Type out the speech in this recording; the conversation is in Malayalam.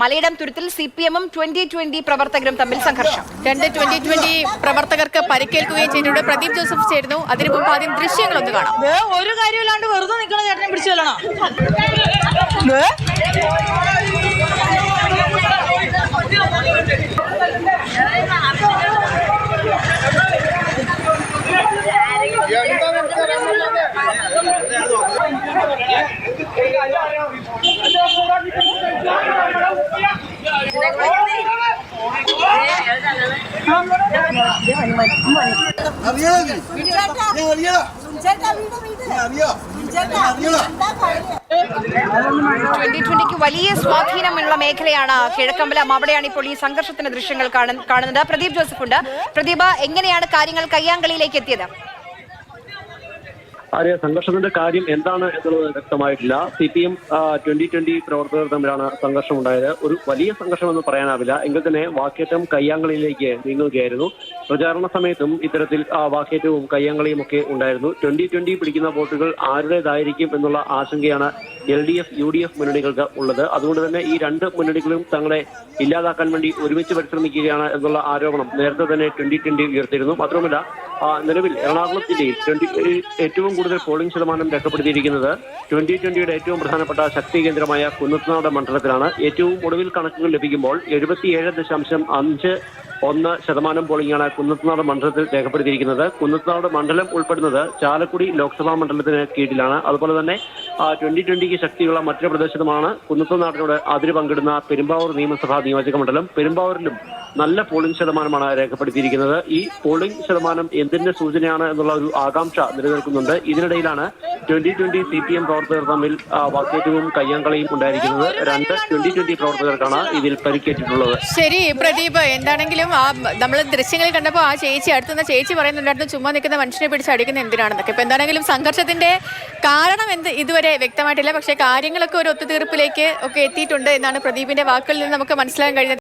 മലയിടം തുരുത്തിൽ CPM-ഉം 2020 പ്രവർത്തകരും തമ്മിൽ സംഘർഷം. 2020 പ്രവർത്തകർക്ക് പരിക്കേൽക്കുകയും ചെയ്തിട്ടുണ്ട്. പ്രദീപ് ജോസഫ് ചേരുന്നു. അതിനു മുമ്പ് ആദ്യം ദൃശ്യങ്ങളൊന്ന് കാണാം. ഒരു കാര്യമില്ലാണ്ട് വെറുതെ നിൽക്കണ ചേട്ടനെ പിടിച്ചു കൊല്ലണം. വലിയ സ്വാധീനമുള്ള മേഖലയാണ് കിഴക്കമ്പലം. അവിടെയാണ് ഇപ്പോൾ ഈ സംഘർഷത്തിന്റെ ദൃശ്യങ്ങൾ കാണുന്നത്. പ്രദീപ് ജോസഫ് ഉണ്ട്. പ്രദീപ, എങ്ങനെയാണ് കാര്യങ്ങൾ കയ്യാങ്കളിയിലേക്ക് എത്തിയത്? സംഘർഷത്തിന്റെ കാര്യം എന്താണ് എന്നുള്ളത് വ്യക്തമായിട്ടില്ല. CPM 2020 പ്രവർത്തകർ തമ്മിലാണ് സംഘർഷം ഉണ്ടായത്. ഒരു വലിയ സംഘർഷമെന്ന് പറയാനാവില്ല. എങ്കിൽ തന്നെ വാക്കേറ്റം കയ്യാങ്കളിയിലേക്ക് നീങ്ങുകയായിരുന്നു. പ്രചാരണ സമയത്തും ഇത്തരത്തിൽ വാക്കേറ്റവും കയ്യാങ്കളിയും ഒക്കെ ഉണ്ടായിരുന്നു. 2020 പിടിക്കുന്ന വോട്ടുകൾ ആരുടേതായിരിക്കും എന്നുള്ള ആശങ്കയാണ് LDF UDF മുന്നണികൾക്ക് ഉള്ളത്. അതുകൊണ്ട് തന്നെ ഈ രണ്ട് മുന്നണികളും തങ്ങളെ ഇല്ലാതാക്കാൻ വേണ്ടി ഒരുമിച്ച് പരിശ്രമിക്കുകയാണ് എന്നുള്ള ആരോപണം നേരത്തെ തന്നെ 2020 ഉയർത്തിയിരുന്നു. മാത്രമല്ല നിലവിൽ എറണാകുളം ജില്ലയിൽ ഏറ്റവും കൂടുതൽ പോളിംഗ് ശതമാനം രേഖപ്പെടുത്തിയിരിക്കുന്നത് 2020യുടെ ഏറ്റവും പ്രധാനപ്പെട്ട ശക്തി കേന്ദ്രമായ കുന്നത്തുനാട് മണ്ഡലത്തിലാണ്. ഏറ്റവും ഒടുവിൽ കണക്കുകൾ ലഭിക്കുമ്പോൾ 77.51% പോളിംഗാണ് കുന്നത്തുനാട് മണ്ഡലത്തിൽ രേഖപ്പെടുത്തിയിരിക്കുന്നത്. കുന്നത്തുനാട് മണ്ഡലം ഉൾപ്പെടുന്നത് ചാലക്കുടി ലോക്സഭാ മണ്ഡലത്തിന് കീഴിലാണ്. അതുപോലെ തന്നെ 2020ക്ക് ശക്തിയുള്ള മറ്റൊരു പ്രദേശത്തുമാണ് കുന്നത്തുനാടിനോട് അതിര് പങ്കിടുന്ന പെരുമ്പാവൂർ നിയമസഭാ നിയോജക മണ്ഡലം. പെരുമ്പാവൂരിലും നല്ല പോളിംഗ് ശതമാനമാണ് രേഖപ്പെടുത്തിയിരിക്കുന്നത്. ഈ പോളിംഗ് ശതമാനം എന്തിന്റെ സൂചനയാണ് എന്നുള്ള ഒരു ആകാംക്ഷ നിലനിൽക്കുന്നുണ്ട്. ഇതിനിടയിലാണ് 2020 CPM പ്രവർത്തകർ തമ്മിൽ വാക്കേറ്റവും കയ്യാങ്കളിയും ഉണ്ടായിരിക്കുന്നത്. രണ്ട് 2020 പ്രവർത്തകർക്കാണ് ഇതിൽ പരിക്കേറ്റിട്ടുള്ളത്. ശരി പ്രദീപ്, എന്താണെങ്കിലും നമ്മൾ ദൃശ്യങ്ങളിൽ കണ്ടപ്പോൾ ആ ചേച്ചി അടുത്തുനിന്ന് ചേച്ചി പറയുന്നുണ്ടായിരുന്നു ചുമ്മാ നിൽക്കുന്ന മനുഷ്യനെ പിടിച്ച് അടിക്കുന്ന എന്തിനാണെന്നൊക്കെ. ഇപ്പൊ എന്താണെങ്കിലും സംഘർഷത്തിന്റെ കാരണം ഇതുവരെ വ്യക്തമായിട്ടില്ല. പക്ഷേ കാര്യങ്ങളൊക്കെ ഒരു ഒത്തുതീർപ്പിലേക്ക് ഒക്കെ എത്തിയിട്ടുണ്ട് എന്നാണ് പ്രദീപിന്റെ വാക്കുകളിൽ നിന്ന് നമുക്ക് മനസ്സിലാക്കാൻ കഴിയുന്നത്.